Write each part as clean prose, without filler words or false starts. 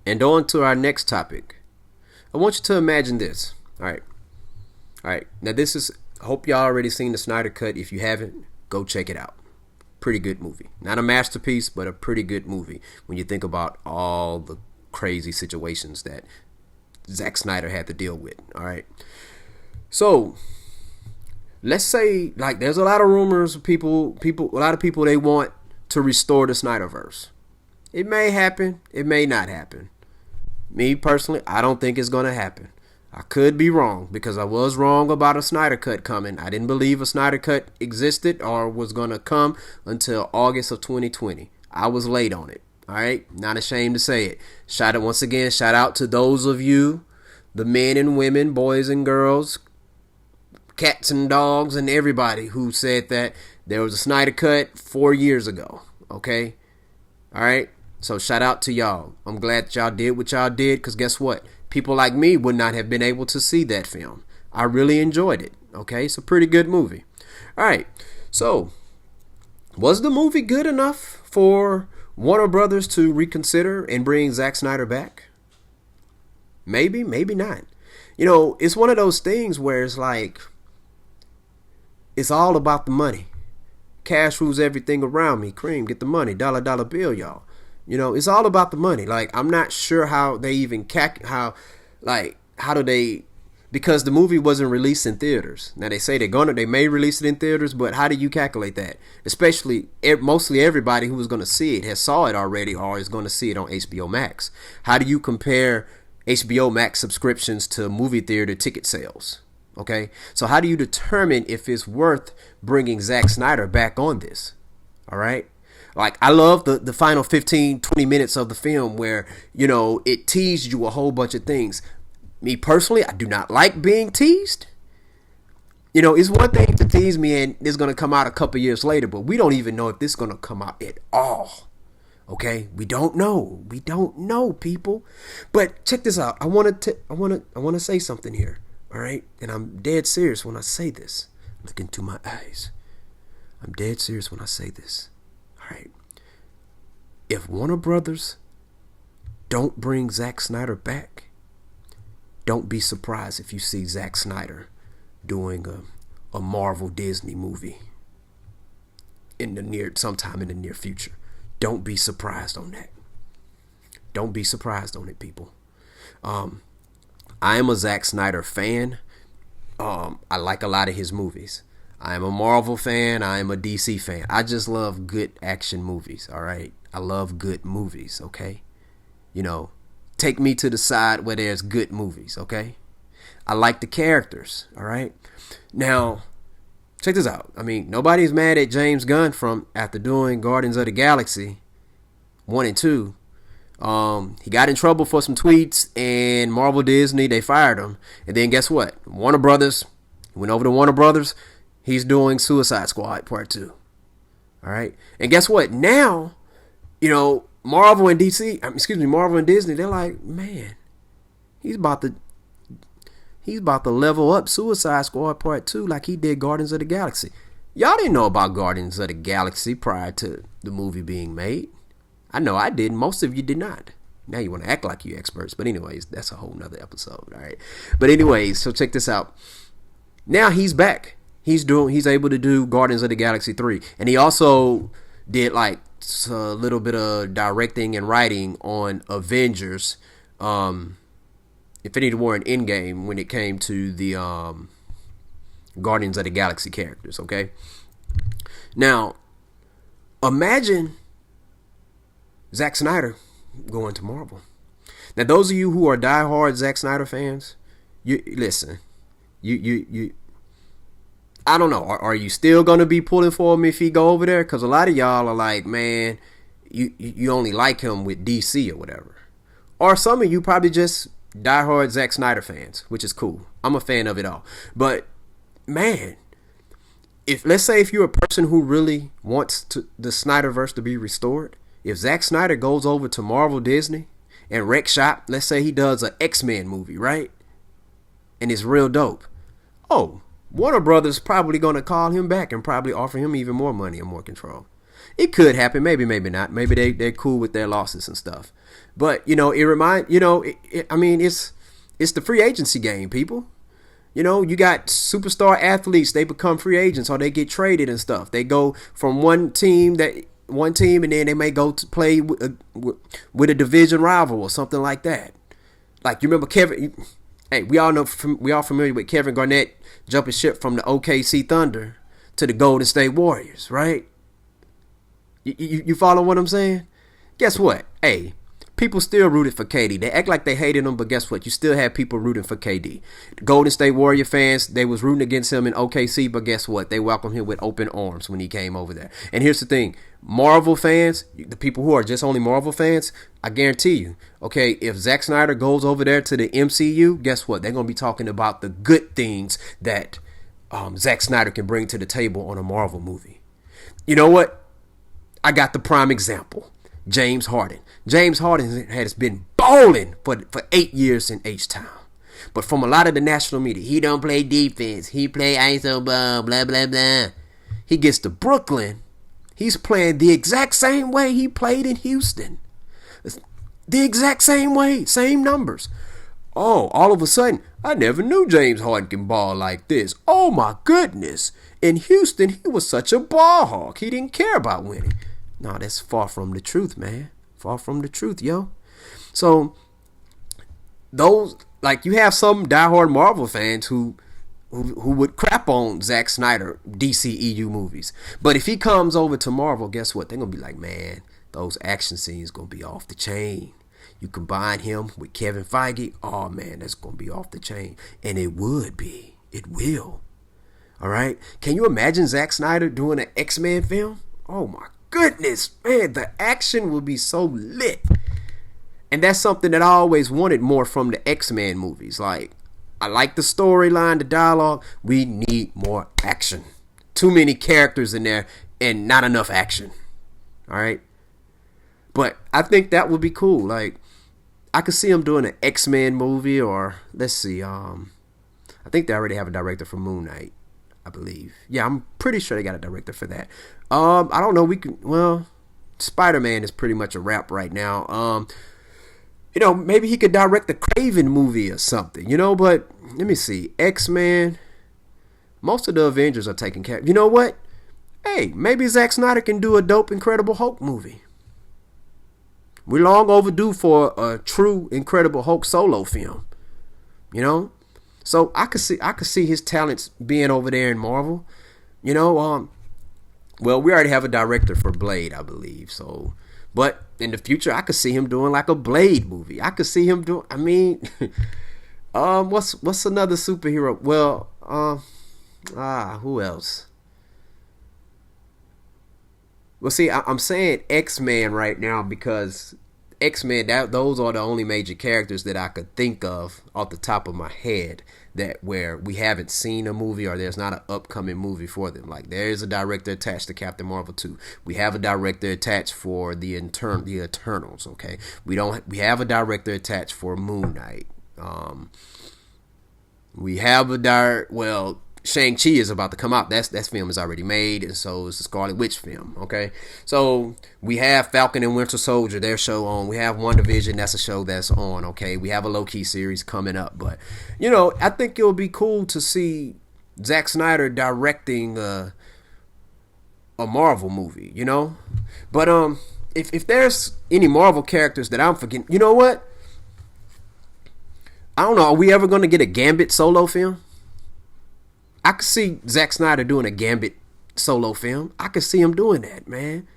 And on to our next topic. I want you to imagine this. All right. All right. Now, this is, I hope y'all already seen the Snyder Cut. If you haven't, go check it out. Pretty good movie. Not a masterpiece, but a pretty good movie when you think about all the crazy situations that Zack Snyder had to deal with. All right. So, let's say, like, there's a lot of rumors, a lot of people, they want to restore the SnyderVerse. It may happen. It may not happen. Me, personally, I don't think it's going to happen. I could be wrong because I was wrong about a Snyder Cut coming. I didn't believe a Snyder Cut existed or was going to come until August of 2020. I was late on it. All right. Not ashamed to say it. Shout out to those of you, the men and women, boys and girls, cats and dogs, and everybody who said that there was a Snyder Cut 4 years ago. Okay. All right. So shout out to y'all. I'm glad that y'all did what y'all did, because guess what? People like me would not have been able to see that film. I really enjoyed it. Okay, it's a pretty good movie. All right, so was the movie good enough for Warner Brothers to reconsider and bring Zack Snyder back? Maybe, maybe not. You know, it's one of those things where it's like, it's all about the money. Cash rules everything around me. Cream, get the money. Dollar, dollar bill, y'all. You know, it's all about the money. Like, I'm not sure how they even how do they, because the movie wasn't released in theaters. Now they say they may release it in theaters, but how do you calculate that? Especially, mostly everybody who was going to see it has saw it already or is going to see it on HBO Max. How do you compare HBO Max subscriptions to movie theater ticket sales? Okay, so how do you determine if it's worth bringing Zack Snyder back on this? All right. Like, I love the final 15, 20 minutes of the film where, you know, it teased you a whole bunch of things. Me personally, I do not like being teased. You know, it's one thing to tease me and it's going to come out a couple years later, but we don't even know if this is going to come out at all. Okay? We don't know. We don't know, people. But check this out. I want to say something here. All right? And I'm dead serious when I say this. Look into my eyes. I'm dead serious when I say this. All right. If Warner Brothers don't bring Zack Snyder back, don't be surprised if you see Zack Snyder doing a Marvel Disney movie sometime in the near future. Don't be surprised on that. Don't be surprised on it, people. I am a Zack Snyder fan. I like a lot of his movies. I am a Marvel fan. I am a DC fan. I just love good action movies, all right? I love good movies, okay? You know, take me to the side where there's good movies, okay? I like the characters, all right? Now, check this out. I mean, nobody's mad at James Gunn after doing Guardians of the Galaxy 1 and 2. He got in trouble for some tweets, and Marvel Disney, they fired him. And then guess what? Warner Brothers, went over to Warner Brothers. He's doing Suicide Squad Part 2. All right. And guess what? Now, you know, Marvel and Disney, they're like, man, he's about to level up Suicide Squad Part 2 like he did Guardians of the Galaxy. Y'all didn't know about Guardians of the Galaxy prior to the movie being made. I know I did. Most of you did not. Now you want to act like you experts. But anyways, that's a whole nother episode. All right. But anyways, so check this out. Now he's back. He's able to do Guardians of the Galaxy 3. And he also did like a little bit of directing and writing on Avengers, Infinity War and Endgame when it came to the Guardians of the Galaxy characters, okay? Now, imagine Zack Snyder going to Marvel. Now, those of you who are diehard Zack Snyder fans, you I don't know. Are you still going to be pulling for him if he go over there? Because a lot of y'all are like, man, you only like him with DC or whatever. Or some of you probably just diehard Zack Snyder fans, which is cool. I'm a fan of it all. But, man, let's say if you're a person who really wants the Snyderverse to be restored, if Zack Snyder goes over to Marvel Disney and wreck shop, let's say he does an X-Men movie, right? And it's real dope. Oh, Warner Brothers probably going to call him back and probably offer him even more money and more control. It could happen, maybe, maybe not. Maybe they're cool with their losses and stuff. But I mean, it's the free agency game, people. You got superstar athletes. They become free agents or they get traded and stuff. They go from one team, and then they may go to play with a division rival or something like that. Like, you remember Kevin? Hey, we all familiar with Kevin Garnett jumping ship from the OKC Thunder to the Golden State Warriors, right? You follow what I'm saying? Guess what? Hey, people still rooted for KD. They act like they hated him, but guess what? You still have people rooting for KD. The Golden State Warrior fans, they was rooting against him in OKC, but guess what? They welcomed him with open arms when he came over there. And here's the thing. Marvel fans, the people who are just only Marvel fans, I guarantee you, okay, if Zack Snyder goes over there to the MCU, guess what? They're going to be talking about the good things that Zack Snyder can bring to the table on a Marvel movie. You know what? I got the prime example. James Harden. James Harden has been balling for 8 years in H-Town. But from a lot of the national media, he don't play defense. He play ISO ball, blah, blah, blah. He gets to Brooklyn. He's playing the exact same way he played in Houston. The exact same way, same numbers. Oh, all of a sudden, I never knew James Harden can ball like this. Oh my goodness. In Houston, he was such a ball hawk. He didn't care about winning. No, that's far from the truth, man. Far from the truth, yo. So, you have some diehard Marvel fans who would crap on Zack Snyder DCEU movies. But if he comes over to Marvel, guess what? They're going to be like, man, those action scenes going to be off the chain. You combine him with Kevin Feige, oh man, that's going to be off the chain. And it would be. It will. All right? Can you imagine Zack Snyder doing an X-Men film? Oh my goodness, man, the action will be so lit. And that's something that I always wanted more from the X-Men movies. Like, I like the storyline, the dialogue. We need more action. Too many characters in there and not enough action. All right? But I think that would be cool. Like, I could see him doing an X-Men movie, or let's see, I think they already have a director for Moon Knight, I believe. Yeah, I'm pretty sure they got a director for that. I don't know. Spider-Man is pretty much a wrap right now. Maybe he could direct the Kraven movie or something, but let me see. X-Men, most of the Avengers are taken care of. You know what? Hey, maybe Zack Snyder can do a dope Incredible Hulk movie. We're long overdue for a true Incredible Hulk solo film, So I could see his talents being over there in Marvel, Well, we already have a director for Blade, I believe. So, but in the future, I could see him doing like a Blade movie. I could see him doing. I mean, what's another superhero? Well, who else? Well, see, I'm saying X-Men right now because X-Men, those are the only major characters that I could think of off the top of my head that where we haven't seen a movie or there's not an upcoming movie for them. Like, there's a director attached to Captain Marvel 2. We have a director attached for the Eternals, okay? We have a director attached for Moon Knight. We have Shang-Chi is about to come out. That film is already made, and so is the Scarlet Witch film, okay? So we have Falcon and Winter Soldier, their show on. We have WandaVision, that's a show that's on, okay? We have a Loki series coming up, but, I think it'll be cool to see Zack Snyder directing a Marvel movie, But if there's any Marvel characters that I'm forgetting, you know what? I don't know, are we ever going to get a Gambit solo film? I could see Zack Snyder doing a Gambit solo film. I could see him doing that, man.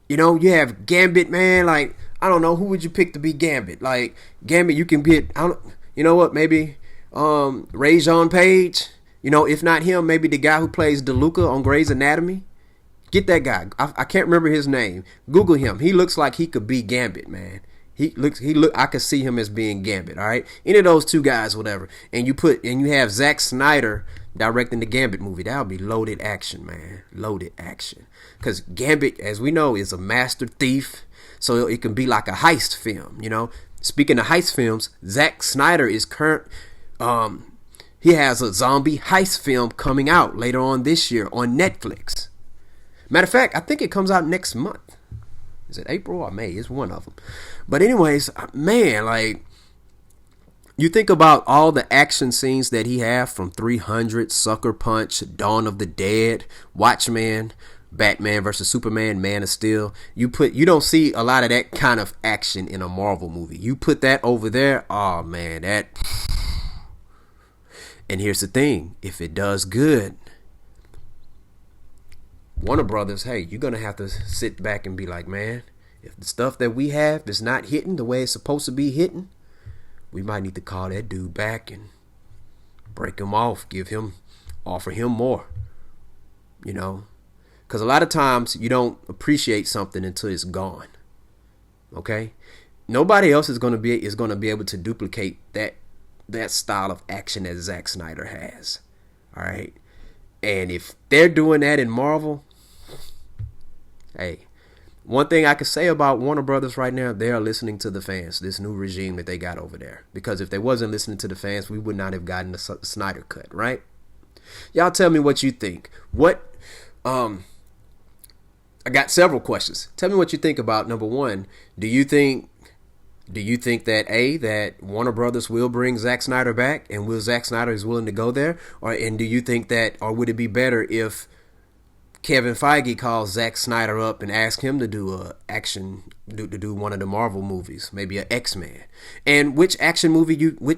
You have Gambit, man. Like, I don't know, who would you pick to be Gambit? Like, Gambit, you can be, maybe Rajon Page. If not him, maybe the guy who plays DeLuca on Grey's Anatomy. Get that guy. I can't remember his name. Google him. He looks like he could be Gambit, man. I could see him as being Gambit, all right? Any of those two guys, whatever. And you have Zack Snyder directing the Gambit movie. That would be loaded action, man. Loaded action. Because Gambit, as we know, is a master thief. So it can be like a heist film, Speaking of heist films, Zack Snyder is he has a zombie heist film coming out later on this year on Netflix. Matter of fact, I think it comes out next month. Is it April or May? It's one of them. But anyways, man, like, you think about all the action scenes that he had from 300, Sucker Punch, Dawn of the Dead, Watchmen, Batman versus Superman, Man of Steel. You don't see a lot of that kind of action in a Marvel movie. You put that over there, oh man, that. And here's the thing, if it does good, Warner Brothers, hey, you're gonna have to sit back and be like, man, if the stuff that we have is not hitting the way it's supposed to be hitting, we might need to call that dude back and break him off, offer him more, you know. Because a lot of times you don't appreciate something until it's gone. Okay, nobody else is gonna be able to duplicate that style of action that Zack Snyder has. All right, and if they're doing that in Marvel, hey, one thing I can say about Warner Brothers right now, they are listening to the fans. This new regime that they got over there. Because if they wasn't listening to the fans, we would not have gotten the Snyder cut, right? Y'all tell me what you think. I got several questions. Tell me what you think about number one. Do you think that Warner Brothers will bring Zack Snyder back, and will Zack Snyder is willing to go there, or do you think that, or would it be better if Kevin Feige calls Zack Snyder up and asks him to do do one of the Marvel movies, maybe an X-Men? And which action movie I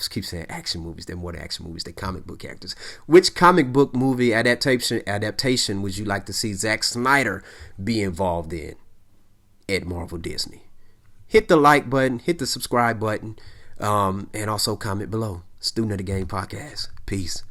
keep saying action movies, they're more than action movies, they're comic book characters. Which comic book movie adaptation would you like to see Zack Snyder be involved in at Marvel Disney? Hit the like button, hit the subscribe button, and also comment below. Student of the Game Podcast. Peace.